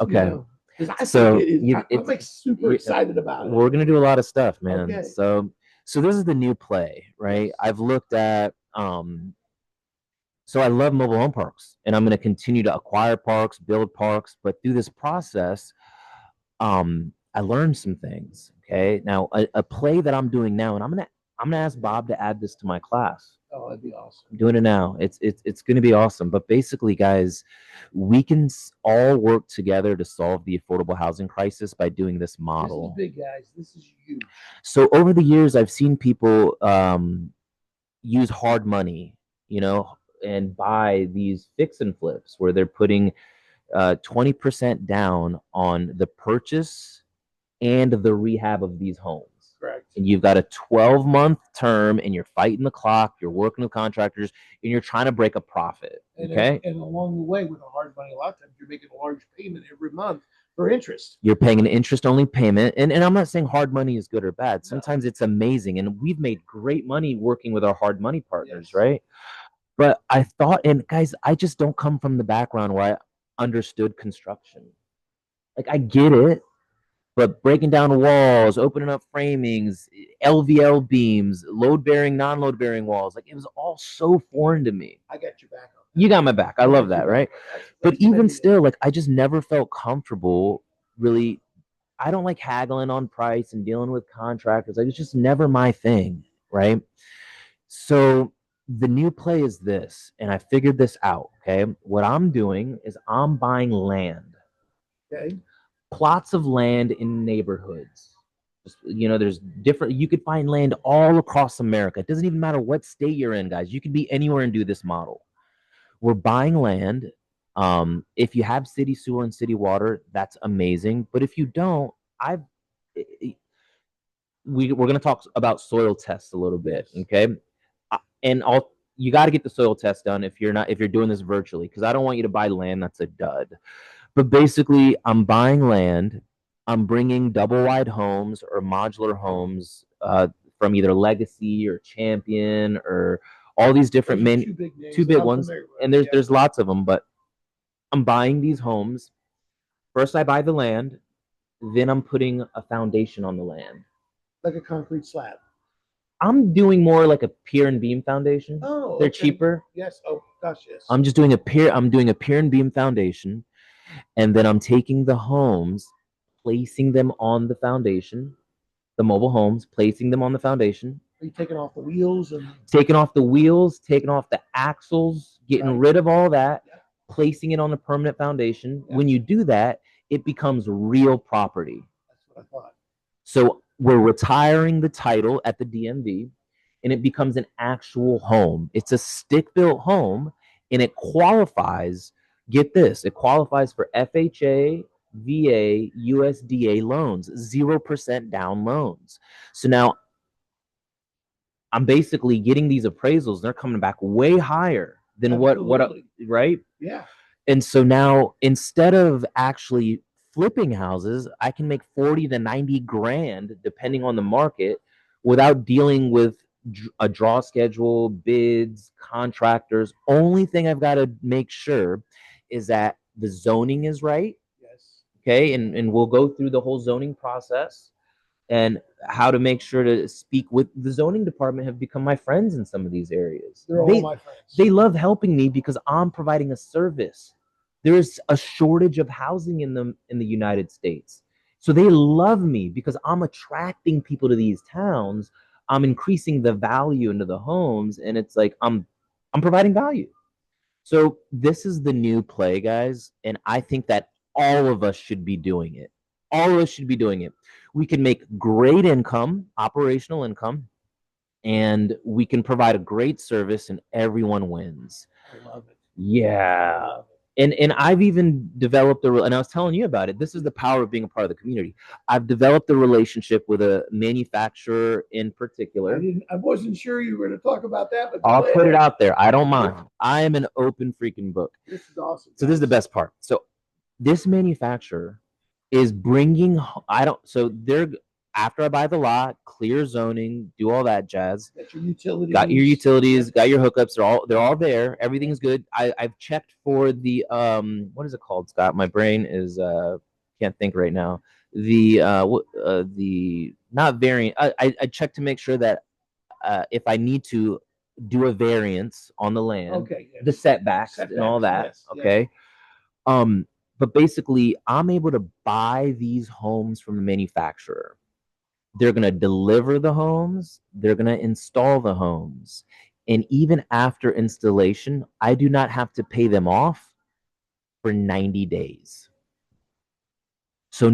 okay. I'm super excited about it. We're going to do a lot of stuff, man. Okay. So this is the new play, right? I've looked at so I love mobile home parks, and I'm going to continue to acquire parks, build parks, but through this process, I learned some things. Okay. Now a play that I'm doing now, and I'm gonna ask Bob to add this to my class. Oh, that'd be awesome. I'm doing it now. It's going to be awesome. But basically, guys, we can all work together to solve the affordable housing crisis by doing this model. This is big, guys. This is huge. So over the years, I've seen people use hard money, and buy these fix and flips where they're putting 20% down on the purchase and the rehab of these homes. Correct. And you've got a 12-month term, and you're fighting the clock, you're working with contractors, and you're trying to break a profit. Okay. And along the way with the hard money, a lot of times you're making a large payment every month for interest. You're paying an interest-only payment. And I'm not saying hard money is good or bad. Sometimes it's amazing. And we've made great money working with our hard money partners, right? But I thought, and guys, I just don't come from the background where I understood construction. Like, I get it, but breaking down walls, opening up framings, LVL beams, load-bearing, non-load-bearing walls, like, it was all so foreign to me. I got your back. You got my back. I love that, right? But even still, like, I just never felt comfortable really. I don't like haggling on price and dealing with contractors. Like, it's just never my thing, right? So the new play is this, and I figured this out, okay? What I'm doing is I'm buying land. Okay. Plots of land in neighborhoods. There's different, you could find land all across America. It doesn't even matter what state you're in, guys. You could be anywhere and do this model. We're buying land. If you have city sewer and city water, that's amazing. But if you don't, we're going to talk about soil tests a little bit, okay? And you got to get the soil test done if you're doing this virtually, because I don't want you to buy land that's a dud. But basically, I'm buying land. I'm bringing double wide homes or modular homes from either Legacy or Champion or all these different two big ones. And there's lots of them, but I'm buying these homes. First, I buy the land. Then I'm putting a foundation on the land. Like a concrete slab. I'm doing more like a pier and beam foundation. Oh, they're cheaper. Yes. Oh, gosh, yes. I'm doing a pier and beam foundation, and then I'm taking the homes, placing them on the foundation, the mobile homes, placing them on the foundation. Are you taking off the wheels taking off the axles, getting rid of all that, placing it on the permanent foundation? When you do that, it becomes real property. That's what I thought. So we're retiring the title at the DMV, and it becomes an actual home. It's a stick-built home, and it qualifies, get this, it qualifies for FHA, VA, USDA loans, 0% down loans. So now I'm basically getting these appraisals. They're coming back way higher than what, right? Yeah. And so now, instead of actually flipping houses, I can make 40 to 90 grand, depending on the market, without dealing with a draw schedule, bids, contractors. Only thing I've got to make sure is that the zoning is right. Yes. Okay. And we'll go through the whole zoning process and how to make sure to speak with the zoning department. Have become my friends in some of these areas. They're all my friends. They love helping me because I'm providing a service. There's a shortage of housing in the United States. So they love me because I'm attracting people to these towns. I'm increasing the value into the homes, and it's like I'm providing value. So this is the new play, guys, and I think that all of us should be doing it. All of us should be doing it. We can make great income, operational income, and we can provide a great service, and everyone wins. I love it. Yeah. And I've even developed and I was telling you about it. This is the power of being a part of the community. I've developed a relationship with a manufacturer in particular. I wasn't sure you were going to talk about that, but I'll put it out there. I don't mind. I am an open freaking book. This is awesome. So this is the best part. So this manufacturer is bringing, they're, after I buy the lot, clear zoning, do all that jazz. Got your utilities. Got your utilities, got your hookups. They're all there. Everything's good. I've checked for the what is it called, Scott? My brain is can't think right now. The not variant. I checked to make sure that if I need to do a variance on the land, okay, yes. The setbacks and all that. Yes, okay. Yes. But basically, I'm able to buy these homes from the manufacturer. They're going to deliver the homes. They're going to install the homes. And even after installation, I do not have to pay them off for 90 days. So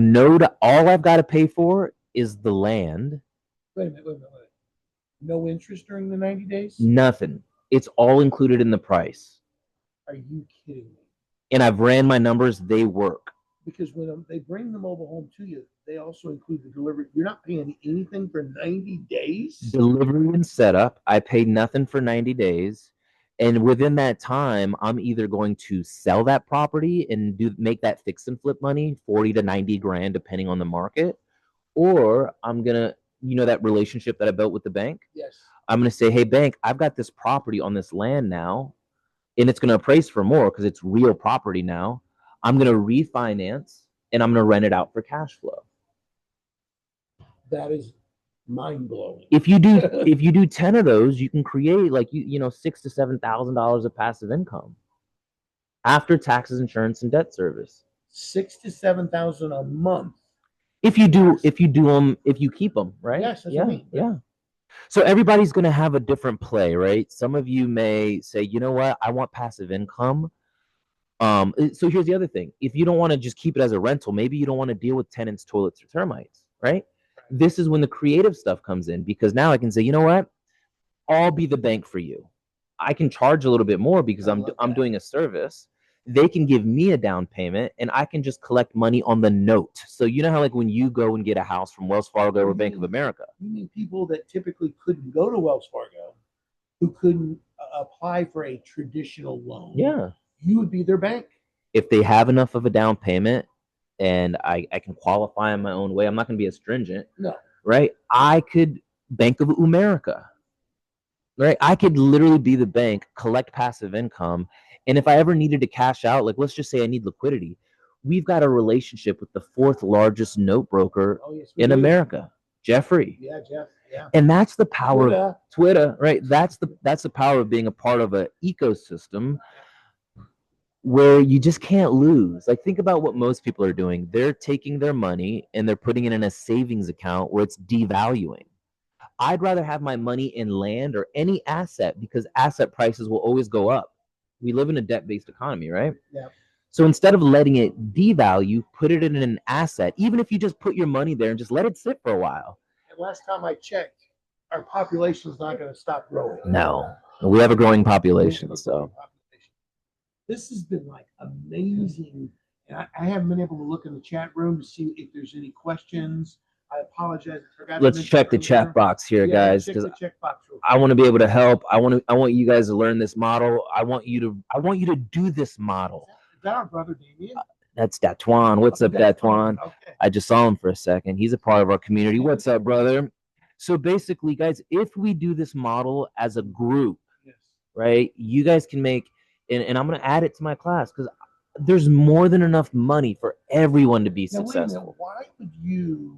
all I've got to pay for is the land. Wait a minute. No interest during the 90 days? Nothing. It's all included in the price. Are you kidding me? And I've ran my numbers. They work. Because when they bring the mobile home to you, they also include the delivery. You're not paying anything for 90 days? Delivery and setup. I paid nothing for 90 days. And within that time, I'm either going to sell that property and make that fix and flip money, 40 to 90 grand, depending on the market, or I'm gonna, that relationship that I built with the bank. Yes. I'm gonna say, hey, bank, I've got this property on this land now, and it's gonna appraise for more because it's real property now. I'm gonna refinance and I'm gonna rent it out for cash flow. That is mind blowing. If you do 10 of those, you can create like $6,000 to $7,000 of passive income after taxes, insurance, and debt service. 6,000 to 7,000 a month. If you keep them, right? Yes, that's what I mean. Yeah. So everybody's going to have a different play, right? Some of you may say, you know what, I want passive income. So here's the other thing. If you don't want to just keep it as a rental, maybe you don't want to deal with tenants, toilets, or termites, right? This is when the creative stuff comes in, because now I can say, you know what, I'll be the bank for you. I can charge a little bit more because I'm doing a service. They can give me a down payment and I can just collect money on the note. So you know how like when you go and get a house from Wells Fargo or Bank of America. You mean people that typically couldn't go to Wells Fargo, who couldn't apply for a traditional loan. Yeah. You would be their bank. If they have enough of a down payment and I can qualify in my own way, I'm not going to be as stringent. No. Right? I could Bank of America. Right? I could literally be the bank, collect passive income. And if I ever needed to cash out, like let's just say I need liquidity, we've got a relationship with the fourth largest note broker in America, Jeffrey. Yeah, Jeff. Yeah. And that's the power of Twitter, right? That's the power of being a part of an ecosystem where you just can't lose. Like think about what most people are doing. They're taking their money and they're putting it in a savings account where it's devaluing. I'd rather have my money in land or any asset because asset prices will always go up. We live in a debt-based economy, right? Yeah. So instead of letting it devalue, put it in an asset. Even if you just put your money there and just let it sit for a while. And last time I checked, our population is not going to stop growing. No, we have a growing population. So this has been like amazing. And I haven't been able to look in the chat room to see if there's any questions. I apologize. Let's check the chat box here, guys, because I want to be able to help. I want you guys to learn this model. I want you to do this model. Is that our brother Damien? That's Datwan. What's up, Datwan? Okay. I just saw him for a second. He's a part of our community. What's up, brother? So basically, guys, if we do this model as a group, right, you guys can make, and I'm going to add it to my class because there's more than enough money for everyone to be successful. Why would you,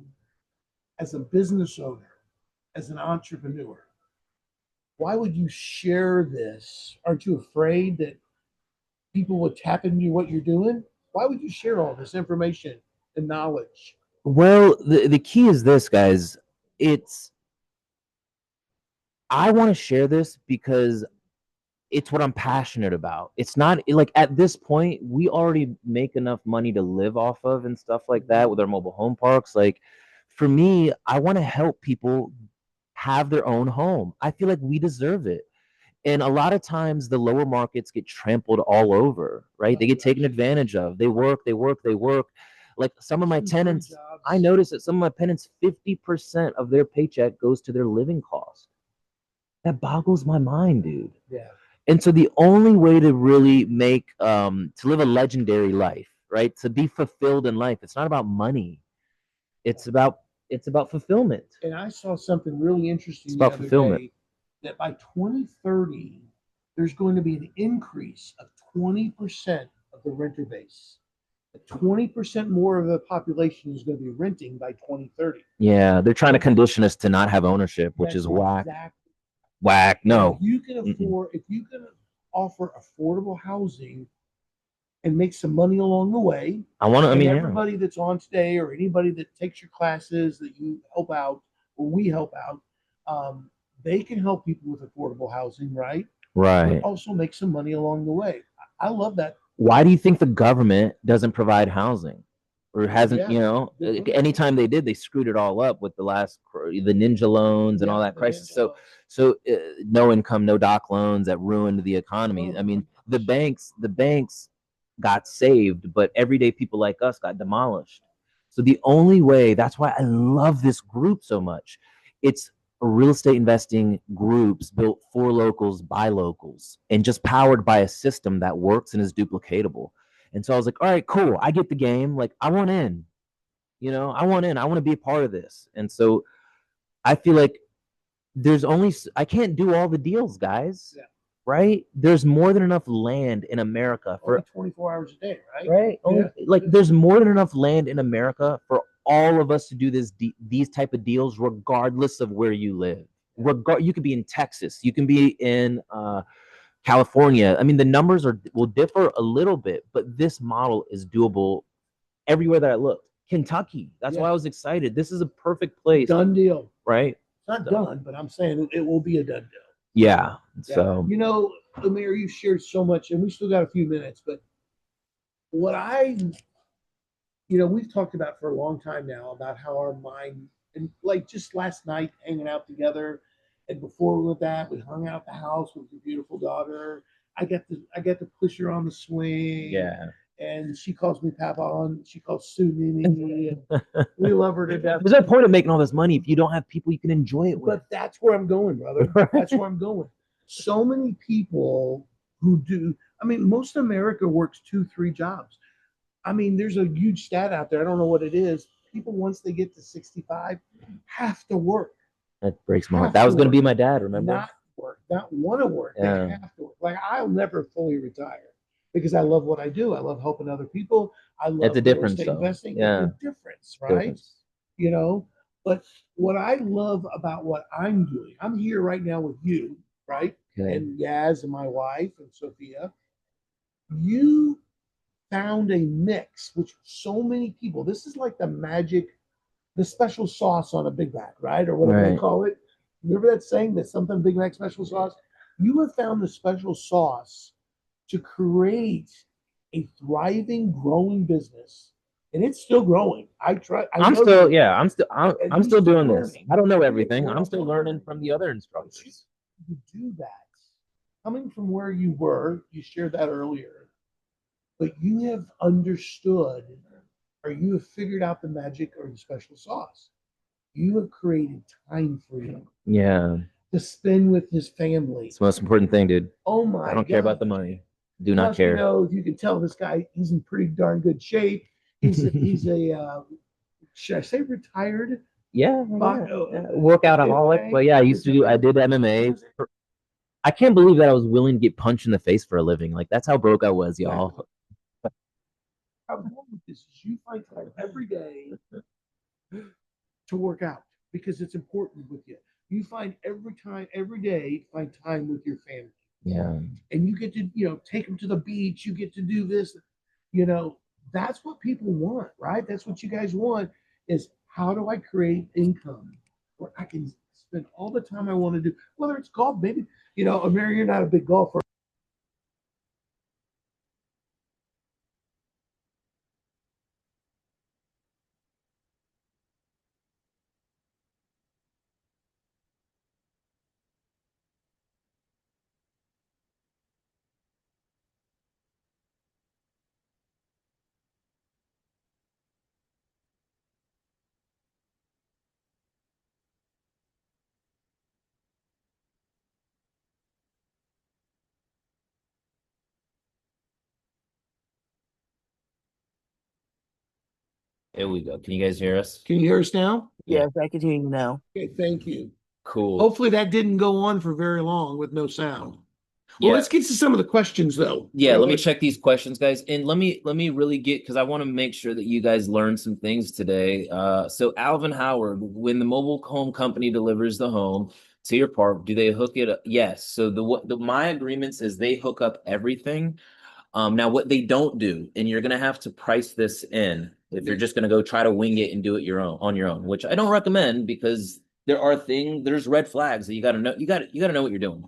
as a business owner, as an entrepreneur, why would you share this? Aren't you afraid that people would tap into what you're doing? Why would you share all this information and knowledge? Well, the key is this, guys. I want to share this because it's what I'm passionate about. It's not like at this point, we already make enough money to live off of and stuff like that with our mobile home parks. Like for me, I want to help people have their own home. I feel like we deserve it. And a lot of times the lower markets get trampled all over, right? They get taken advantage of. They work. Like some of my tenants, I noticed that some of my tenants, 50% of their paycheck goes to their living cost. That boggles my mind, dude. Yeah. And so the only way to really make, to live a legendary life, right? To be fulfilled in life, it's not about money. It's about fulfillment. And I saw something really interesting It's about fulfillment. day, that by 2030, there's going to be an increase of 20% of the renter base. 20% more of the population is going to be renting by 2030. Yeah, they're trying to condition us to not have ownership, which is whack. Whack. No. If you can afford, if you can offer affordable housing and make some money along the way. Everybody that's on today or anybody that takes your classes that you help out or we help out, they can help people with affordable housing, right? Right. But also make some money along the way. I love that. Why do you think the government doesn't provide housing? Or hasn't, anytime they did, they screwed it all up with the ninja loans and all that crisis. So no income, no doc loans that ruined the economy. I mean, the banks got saved, but everyday people like us got demolished. So the only way, that's why I love this group so much. It's real estate investing groups built for locals by locals and just powered by a system that works and is duplicatable. And so I was like, all right, cool. I get the game. Like, I want in, I want in. I want to be a part of this. And so I feel like I can't do all the deals, guys. Yeah. Right? There's more than enough land in America for only 24 hours a day, right? Right? Yeah. Like, there's more than enough land in America for all of us to do these type of deals, regardless of where you live. You could be in Texas, you can be in California. I mean, the numbers will differ a little bit, but this model is doable everywhere that I looked. Kentucky, that's why I was excited. This is a perfect place. Done deal, right? It's not done, but I'm saying it will be a done deal. Yeah. So Amir, you've shared so much, and we still got a few minutes, but what we've talked about for a long time now about how our mind, and like just last night hanging out together, and before with that, we hung out at the house with your beautiful daughter. I get to push her on the swing. Yeah. And she calls me Papa, and she calls Sue Nini. We love her to death. There's no point of making all this money if you don't have people you can enjoy it with. But that's where I'm going, brother. That's where I'm going. So many people who do, I mean, most of America works 2-3 jobs. I mean, there's a huge stat out there. I don't know what it is. People, once they get to 65, have to work. That breaks my heart. That was going to be my dad, remember? Not work, not want to work. Yeah. They have to work. Like, I'll never fully retire because I love what I do. I love helping other people. I love It's a difference, investing. Yeah. It's a difference, right? Difference. But what I love about what I'm doing, I'm here right now with you, right? Okay. And Yaz and my wife and Sophia. You found a mix, which so many people, this is like the special sauce on a Big Mac, right? Or whatever they call it. Remember that saying that something Big Mac special sauce? You have found the special sauce to create a thriving, growing business, and it's still growing. I'm still doing this. I don't know everything. I'm still learning from the other instructors. You do that. Coming from where you were, you shared that earlier, but you have understood, or you have figured out the magic or the special sauce. You have created time for him. Yeah. To spend with his family. It's the most important thing, dude. Oh my God. I don't care about the money. Do not care. You can tell this guy, he's in pretty darn good shape. He's a should I say retired? Yeah. Workoutaholic. But yeah, I did MMA. I can't believe that I was willing to get punched in the face for a living. Like, that's how broke I was, y'all. How wrong with this is you find time every day to work out because it's important with you. You find every day, find time with your family. Yeah. And you get to, take them to the beach. You get to do this. That's what people want, right? That's what you guys want is how do I create income where I can spend all the time I want to do, whether it's golf, maybe, Amir, you're not a big golfer. Here we go. Can you guys hear us? Can you hear us now? Yes, I can hear you now. Okay, thank you. Cool. Hopefully that didn't go on for very long with no sound. Well, let's get to some of the questions though. Yeah, let me check these questions, guys. And let me really because I want to make sure that you guys learn some things today. So Alvin Howard, when the mobile home company delivers the home to your park, do they hook it up? Yes. So my agreement says they hook up everything. Now what they don't do, and you're gonna have to price this in if you're just gonna go try to wing it and do it on your own, which I don't recommend because there's red flags that you gotta know. You gotta know what you're doing.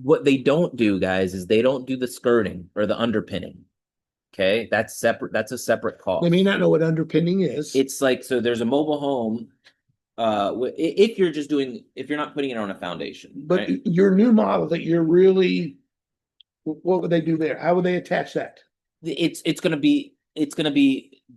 What they don't do, guys, is they don't do the skirting or the underpinning. Okay, that's separate. That's a separate cost. They may not know what underpinning is. It's like, so there's a mobile home. If you're not putting it on a foundation, but right? Your new model that you're really, what would they do there? How would they attach that? It's gonna be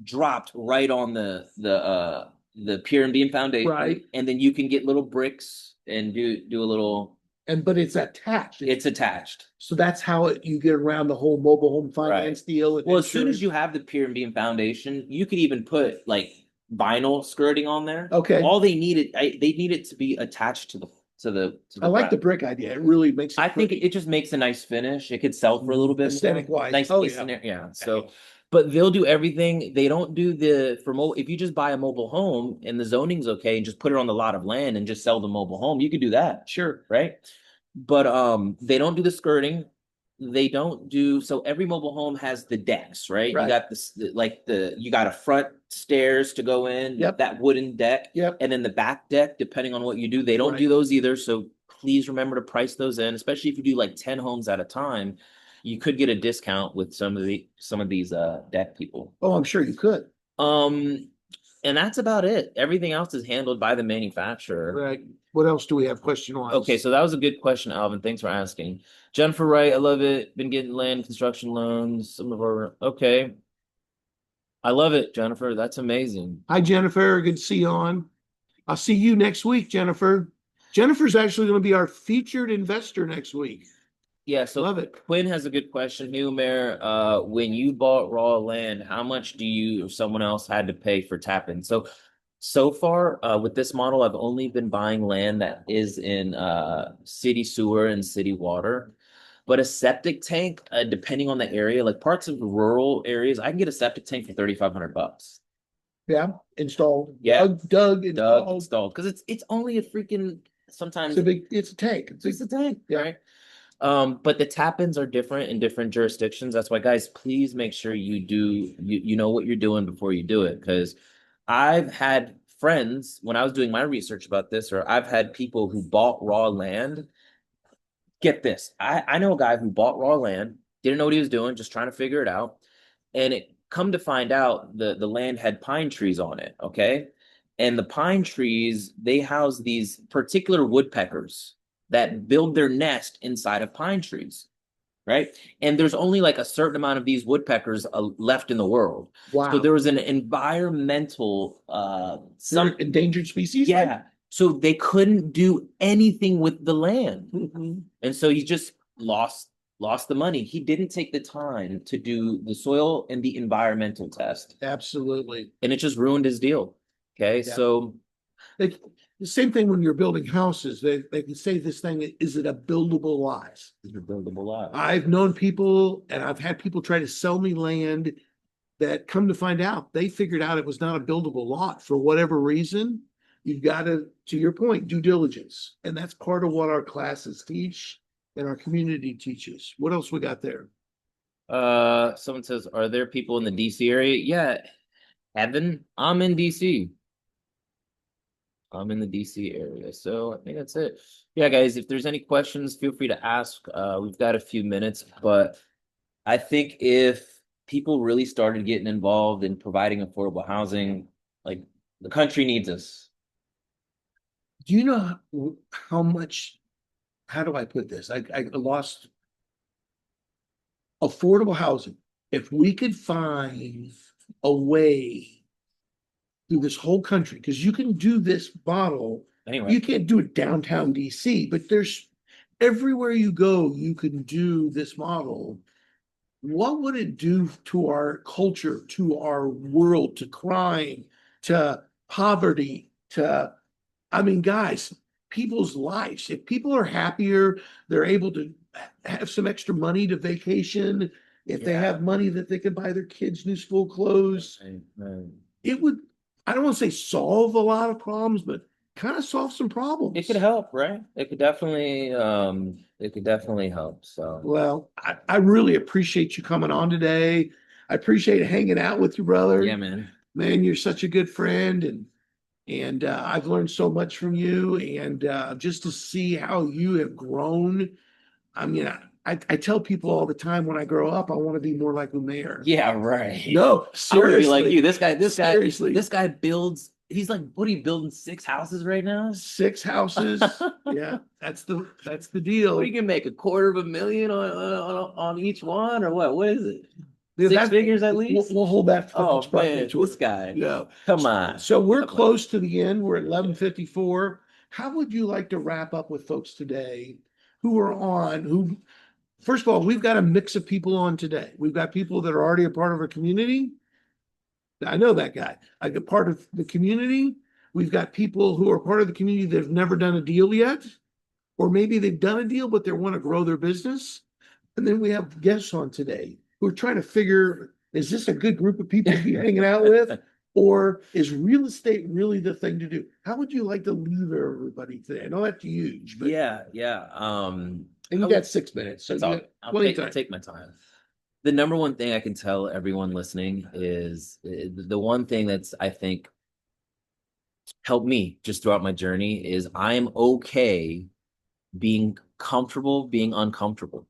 dropped right on the pier and beam foundation, right? And then you can get little bricks and do a little. But it's attached. It's attached. So that's how you get around the whole mobile home finance deal. Well, as soon as you have the pier and beam foundation, you could even put like vinyl skirting on there. Okay. All they they need it to be attached to the I like the brick idea. It really makes it I think it just makes a nice finish. It could sell for a little bit aesthetic wise. Nice Oh, piece yeah. So, but they'll do everything. They don't do if you just buy a mobile home and the zoning's okay and just put it on the lot of land and just sell the mobile home, you could do that. Sure. Right. But they don't do the skirting. They don't do so every mobile home has the decks, right? You got this you got a front stairs to go in, that wooden deck, and then the back deck, depending on what you do, they don't do those either. So please remember to price those in, especially if you do like 10 homes at a time. You could get a discount with some of these deck people. Oh, I'm sure you could. And that's about it. Everything else is handled by the manufacturer. Right. What else do we have question wise? Okay, so that was a good question, Alvin. Thanks for asking. Jennifer Wright, I love it. Been getting land construction loans. Some of our okay. I love it, Jennifer. That's amazing. Hi, Jennifer. Good to see you on. I'll see you next week, Jennifer. Jennifer's actually going to be our featured investor next week. Yeah, so love it. Quinn has a good question. New Mayor, when you bought raw land, how much do you or someone else had to pay for tap-in? So far, with this model, I've only been buying land that is in city sewer and city water. But a septic tank, depending on the area, like parts of rural areas, I can get a septic tank for $3,500. Yeah, installed. Yeah, dug installed. Because it's only a freaking sometimes it's a tank. It's a tank, right? But the tap-ins are different in different jurisdictions. That's why, guys, please make sure you know what you're doing before you do it. Because I've had friends when I was doing my research about this, or I've had people who bought raw land. Get this. I know a guy who bought raw land, didn't know what he was doing, just trying to figure it out. And it come to find out the land had pine trees on it. Okay. And the pine trees, they house these particular woodpeckers that build their nest inside of pine trees. Right. And there's only like a certain amount of these woodpeckers left in the world. Wow. So there was an environmental some endangered species. Yeah. So they couldn't do anything with the land. And so he just lost the money. He didn't take the time to do the soil and the environmental test. Absolutely. And it just ruined his deal. Okay. Yeah. So the same thing when you're building houses. They can say this thing, is it a buildable lot? Is it a buildable lot? I've known people and I've had people try to sell me land that come to find out they figured out it was not a buildable lot for whatever reason. You've got to your point, due diligence. And that's part of what our classes teach and our community teaches. What else we got there? Someone says, are there people in the DC area? Yeah. Evan, I'm in DC. I'm in the DC area. So I think that's it. Yeah, guys, if there's any questions, feel free to ask. We've got a few minutes, but I think if people really started getting involved in providing affordable housing, like the country needs us. Do you know how much, how do I put this? I lost affordable housing. If we could find a way through this whole country, because you can do this model. Anyway, you can't do it downtown DC, but there's everywhere you go, you can do this model. What would it do to our culture, to our world, to crime, to poverty, to, I mean, guys, people's lives. If people are happier, they're able to have some extra money to vacation. If they have money that they can buy their kids new school clothes, it would, I don't want to say solve a lot of problems, but kind of solve some problems. It could help, right? It could definitely help. So, well, I really appreciate you coming on today. I appreciate hanging out with you, brother. Yeah, man. Man, you're such a good friend, and I've learned so much from you, and just to see how you have grown. I mean, I tell people all the time when I grow up, I want to be more like the mayor. Yeah, right. No, seriously. I want to be like you. Seriously. This guy builds. He's like, what are you building 6 houses right now? 6 houses. Yeah, that's the deal. What, you can make $250,000 on each one, or what? What is it? 6 figures at least. We'll hold that. Oh man, this guy. Yeah, come on. So we're close to the end. We're at 11:54. how would you like to wrap up with folks today who are on, who, first of all, we've got a mix of people on today. We've got people that are already a part of our community. I know that guy. I get part of the community. We've got people who are part of the community that have never done a deal yet, or maybe they've done a deal, but they want to grow their business. And then we have guests on today who are trying to figure, is this a good group of people to be hanging out with? Or is real estate really the thing to do? How would you like to leave everybody today? I know that's huge, but Yeah. and you got 6 minutes, so I'll take my time. The number one thing I can tell everyone listening is the one thing that's, I think, helped me just throughout my journey is I am okay being comfortable, being uncomfortable.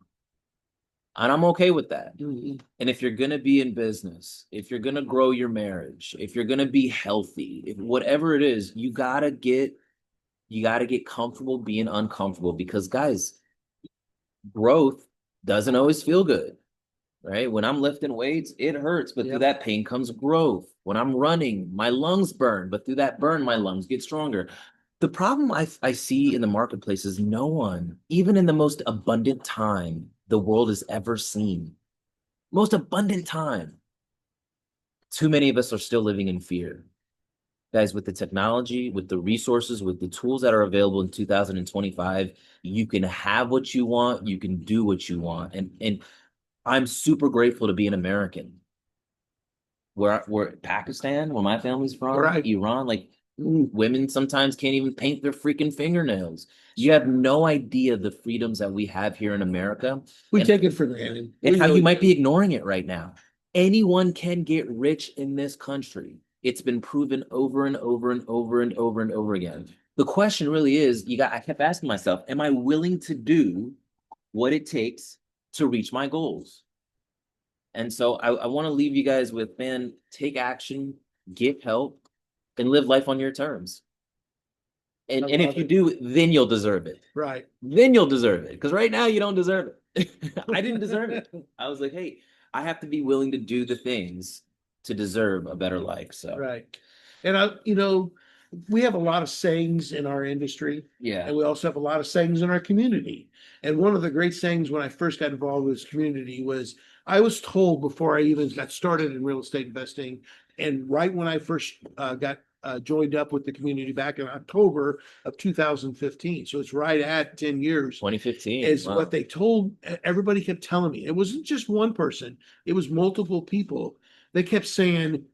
And I'm okay with that. mm-hmm. And if you're going to be in business, if you're going to grow your marriage, if you're going to be healthy, if whatever it is, you got to get comfortable being uncomfortable, because guys, growth doesn't always feel good, right? When I'm lifting weights, it hurts, but through that pain comes growth. When I'm running, my lungs burn, but through that burn, my lungs get stronger. The problem I see in the marketplace is no one, even in the most abundant time the world has ever seen, most abundant time, too many of us are still living in fear. Guys, with the technology, with the resources, with the tools that are available in 2025, you can have what you want, you can do what you want. And I'm super grateful to be an American. We're Pakistan, where my family's from, Right. Iran, like women sometimes can't even paint their freaking fingernails. You have no idea the freedoms that we have here in America. We take it for granted. And how you might be ignoring it right now. Anyone can get rich in this country. It's been proven over and over and over and over and over again. The question really is, I kept asking myself, am I willing to do what it takes to reach my goals? And so I want to leave you guys with, man, take action, get help, and live life on your terms. And if you do, then you'll deserve it. Right. Then you'll deserve it. Because right now you don't deserve it. I didn't deserve it. I was like, hey, I have to be willing to do the things to deserve a better life. So right. And we have a lot of sayings in our industry. Yeah. And we also have a lot of sayings in our community. And one of the great sayings when I first got involved with this community was, I was told before I even got started in real estate investing, and right when I first got joined up with the community back in October of 2015. So it's right at 10 years. 2015 is what they told. Everybody kept telling me. It wasn't just one person. It was multiple people. They kept saying,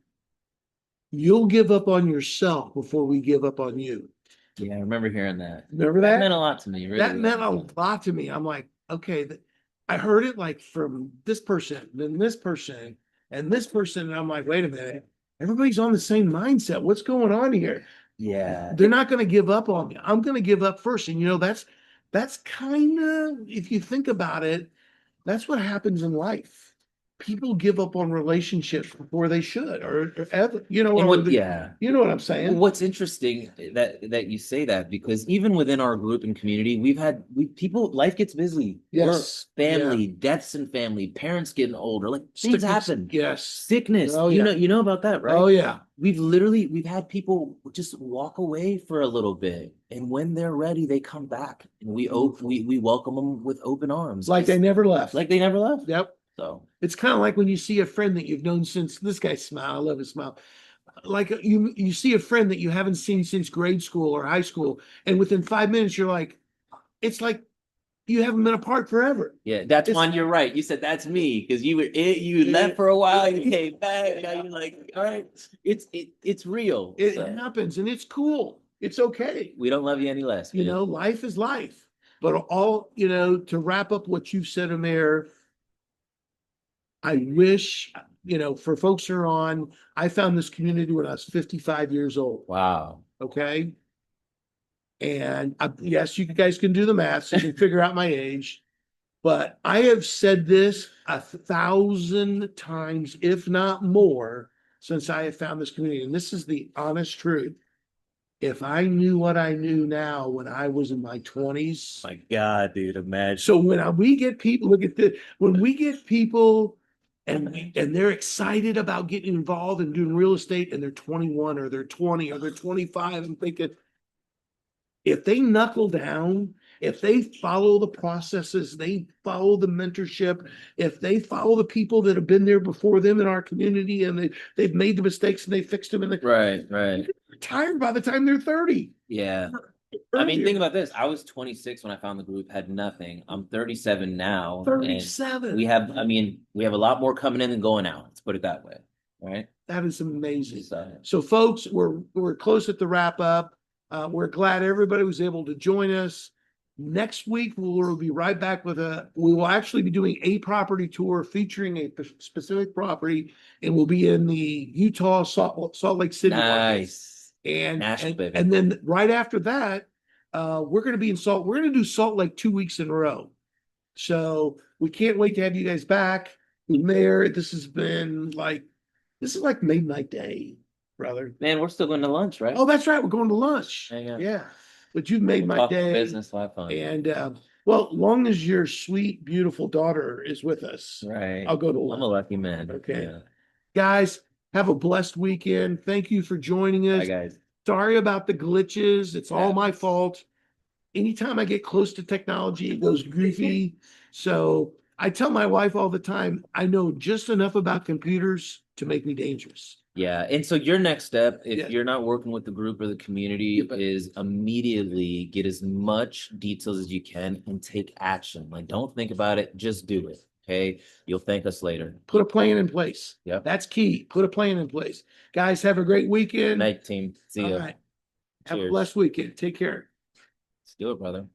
you'll give up on yourself before we give up on you. Yeah, I remember hearing that. Remember that? That meant a lot to me. Really. That meant a lot to me. I'm like, okay, I heard it like from this person, then this person, and this person. And I'm like, wait a minute. Everybody's on the same mindset. What's going on here? Yeah. They're not going to give up on me. I'm going to give up first. And that's kind of, if you think about it, that's what happens in life. People give up on relationships before they should, or ever, you know what I'm saying? Well, what's interesting that you say that, because even within our group and community, people, life gets busy. Yes. Work, family, deaths in family, parents getting older, like things happen. Yes. Sickness. Oh, You know about that, right? Oh yeah. We've had people just walk away for a little bit, and when they're ready, they come back, and we welcome them with open arms, like they never left. Like they never left. Yep. So it's kind of like when you see a friend that you've known since, this guy's smile, I love his smile. Like you see a friend that you haven't seen since grade school or high school, and within 5 minutes you're like, it's like you haven't been apart forever. Yeah, that's one. You're right. You said that's me, because you left for a while, you came back. Now you're like, all right, it's real. It happens, and it's cool. It's okay. We don't love you any less. Life is life. But to wrap up what you've said, Amir, I wish, for folks who are on, I found this community when I was 55 years old. Wow. Okay. And yes, you guys can do the math, so you can figure out my age. But I have said this 1,000 times, if not more, since I have found this community. And this is the honest truth. If I knew what I knew now when I was in my 20s. My God, dude, imagine. So when we get people, look at this, when we get people and they're excited about getting involved and doing real estate, and they're 21 or they're 20 or they're 25, I'm thinking, if they knuckle down, if they follow the processes, they follow the mentorship, if they follow the people that have been there before them in our community and they've made the mistakes and they fixed them and they Right. retired by the time they're 30. Yeah. I mean, think about this. I was 26 when I found the group, had nothing. I'm 37 now. 37. We have a lot more coming in than going out. Let's put it that way. Right. That is amazing. So folks, we're close at the wrap up. We're glad everybody was able to join us. Next week, we'll be right back we will actually be doing a property tour featuring a specific property, and we'll be in the Utah Salt Lake City market. And then right after that, we're going to be we're going to do Salt Lake 2 weeks in a row. So we can't wait to have you guys back. Mayor, this is like midnight day, brother. Man, we're still going to lunch, right? Oh, that's right. We're going to lunch. Yeah. But you've made my day. Business, life fun. And well, long as your sweet, beautiful daughter is with us, right? I'll go to lunch. I'm a lucky man. Okay, guys, have a blessed weekend. Thank you for joining us. Bye, guys. Sorry about the glitches. It's all my fault. Anytime I get close to technology, it goes goofy. So I tell my wife all the time, I know just enough about computers to make me dangerous. Yeah. And so your next step, if you're not working with the group or the community, is immediately get as much details as you can and take action. Like, don't think about it, just do it. Okay. You'll thank us later. Put a plan in place. Yep. That's key. Put a plan in place. Guys, have a great weekend. Night, team. See you. Have a blessed weekend. Take care. Let's do it, brother.